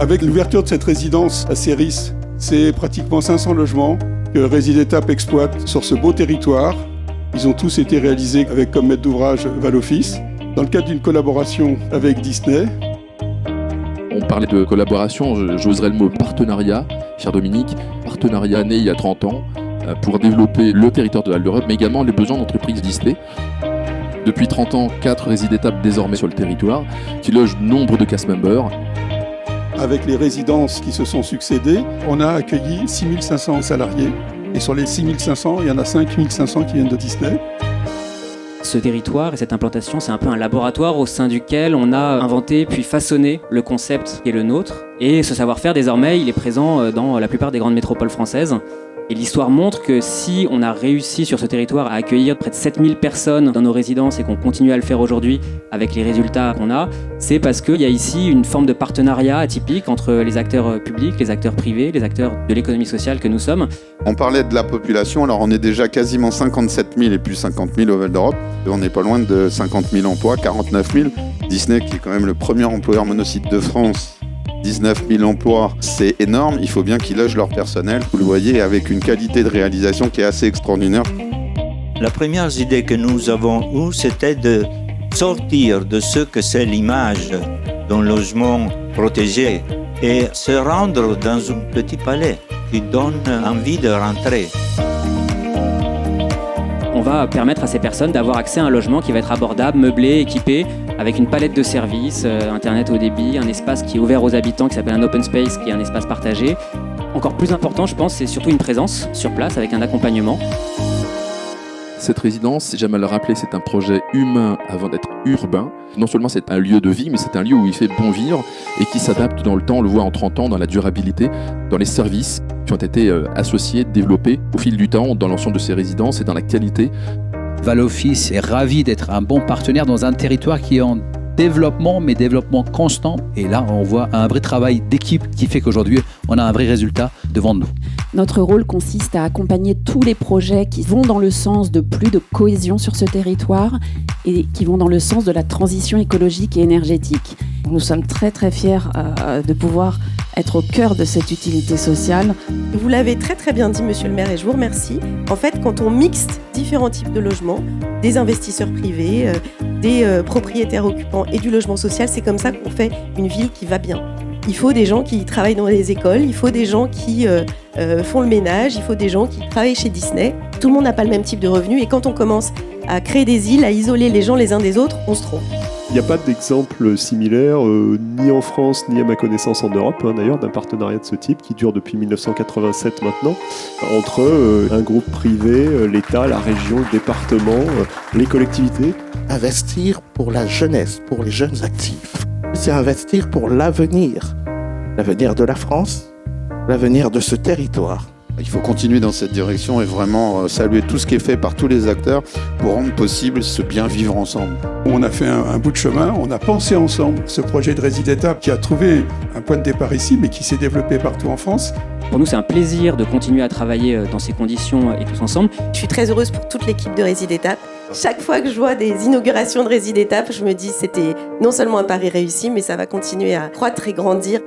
Avec l'ouverture de cette résidence à Céris, c'est pratiquement 500 logements que Résidétap exploite sur ce beau territoire. Ils ont tous été réalisés avec comme maître d'ouvrage Valoffice, dans le cadre d'une collaboration avec Disney. On parlait de collaboration, j'oserais le mot partenariat, cher Dominique. Partenariat né il y a 30 ans pour développer le territoire de Halles d'Europe, mais également les besoins d'entreprises Disney. Depuis 30 ans, 4 Résidétap désormais sur le territoire, qui logent nombre de cast members. Avec les résidences qui se sont succédées, on a accueilli 6500 salariés. Et sur les 6500, il y en a 5500 qui viennent de Disney. Ce territoire et cette implantation, c'est un peu un laboratoire au sein duquel on a inventé puis façonné le concept qui est le nôtre. Et ce savoir-faire, désormais, il est présent dans la plupart des grandes métropoles françaises. Et l'histoire montre que si on a réussi sur ce territoire à accueillir près de 7000 personnes dans nos résidences et qu'on continue à le faire aujourd'hui avec les résultats qu'on a, c'est parce qu'il y a ici une forme de partenariat atypique entre les acteurs publics, les acteurs privés, les acteurs de l'économie sociale que nous sommes. On parlait de la population, alors on est déjà quasiment 57 000 et plus 50 000 au Val d'Europe. On n'est pas loin de 50 000 emplois, 49 000. Disney, qui est quand même le premier employeur monocyte de France, 19 000 emplois, c'est énorme. Il faut bien qu'ils logent leur personnel. Vous le voyez, avec une qualité de réalisation qui est assez extraordinaire. La première idée que nous avons eue, c'était de sortir de ce que c'est l'image d'un logement protégé et se rendre dans un petit palais qui donne envie de rentrer. On va permettre à ces personnes d'avoir accès à un logement qui va être abordable, meublé, équipé, avec une palette de services, Internet haut débit, un espace qui est ouvert aux habitants qui s'appelle un open space, qui est un espace partagé. Encore plus important, je pense, c'est surtout une présence sur place avec un accompagnement. Cette résidence, j'aime à le rappeler, c'est un projet humain avant d'être urbain. Non seulement c'est un lieu de vie, mais c'est un lieu où il fait bon vivre et qui s'adapte dans le temps, on le voit en 30 ans, dans la durabilité, dans les services qui ont été associés, développés au fil du temps dans l'ensemble de ces résidences et dans la qualité. Valoffice est ravi d'être un bon partenaire dans un territoire qui est en développement, mais développement constant. Et là, on voit un vrai travail d'équipe qui fait qu'aujourd'hui, on a un vrai résultat devant nous. Notre rôle consiste à accompagner tous les projets qui vont dans le sens de plus de cohésion sur ce territoire et qui vont dans le sens de la transition écologique et énergétique. Nous sommes très très fiers de pouvoir être au cœur de cette utilité sociale. Vous l'avez très très bien dit, monsieur le maire, et je vous remercie. En fait, quand on mixte différents types de logements, des investisseurs privés, des propriétaires occupants et du logement social, c'est comme ça qu'on fait une ville qui va bien. Il faut des gens qui travaillent dans les écoles, il faut des gens qui font le ménage, il faut des gens qui travaillent chez Disney. Tout le monde n'a pas le même type de revenus et quand on commence à créer des îles, à isoler les gens les uns des autres, on se trompe. Il n'y a pas d'exemple similaire, ni en France, ni à ma connaissance en Europe, d'ailleurs, d'un partenariat de ce type qui dure depuis 1987 maintenant, entre un groupe privé, l'État, la région, le département, les collectivités. Investir pour la jeunesse, pour les jeunes actifs, c'est investir pour l'avenir de la France, l'avenir de ce territoire. Il faut continuer dans cette direction et vraiment saluer tout ce qui est fait par tous les acteurs pour rendre possible ce bien vivre ensemble. On a fait un bout de chemin, on a pensé ensemble ce projet de Résidétap qui a trouvé un point de départ ici, mais qui s'est développé partout en France. Pour nous, c'est un plaisir de continuer à travailler dans ces conditions et tous ensemble. Je suis très heureuse pour toute l'équipe de Résidétap. Chaque fois que je vois des inaugurations de Résidétap, je me dis c'était non seulement un pari réussi, mais ça va continuer à croître et grandir.